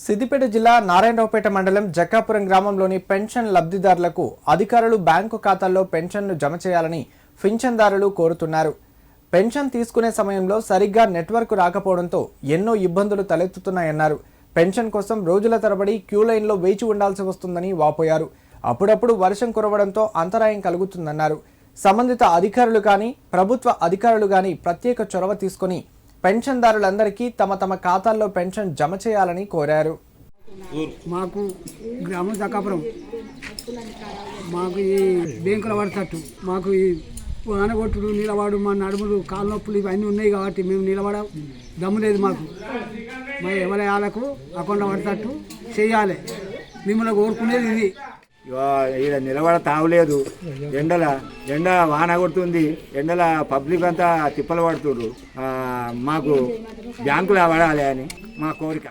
సిద్దిపేట జిల్లా నారాయణరావుపేట మండలం జక్కాపురం గ్రామంలోని పెన్షన్ లబ్ధిదారులకు అధికారులు బ్యాంకు ఖాతాల్లో పెన్షన్ను జమ చేయాలని పింఛన్దారులు కోరుతున్నారు. పెన్షన్ తీసుకునే సమయంలో సరిగ్గా నెట్వర్క్ రాకపోవడంతో ఎన్నో ఇబ్బందులు తలెత్తుతున్నాయన్నారు. పెన్షన్ కోసం రోజుల తరబడి క్యూ లైన్లో వేచి ఉండాల్సి వస్తుందని వాపోయారు. అప్పుడప్పుడు వర్షం కురవడంతో అంతరాయం కలుగుతుందన్నారు. సంబంధిత అధికారులు కానీ ప్రభుత్వ అధికారులు కానీ ప్రత్యేక చొరవ తీసుకొని పెన్షన్దారులందరికీ తమ తమ ఖాతాల్లో పెన్షన్ జమ చేయాలని కోరారు. మాకు గ్రామం జక్కాపురం మాకు ఈ బ్యాంకుల పడతట్టు మాకు ఈ ఆనగొట్టుడు నిలబడు మా నడుములు కాళ్ళ నొప్పులు ఇవన్నీ ఉన్నాయి కాబట్టి మేము నిలబడ దమ్ము లేదు మాకు. మరి ఎవరి వాళ్ళకు అకౌంట్ పడతట్టు చేయాలి. మిమ్మల్ని కోరుకునేది ఇది. ఈడ నిలబడ తావలేదు. ఎండ వాన కొడుతుంది. ఎండల పబ్లిక్ అంతా తిప్పలు పడుతున్నారు. మాకు బ్యాంకులో పడాలి అని మా కోరిక.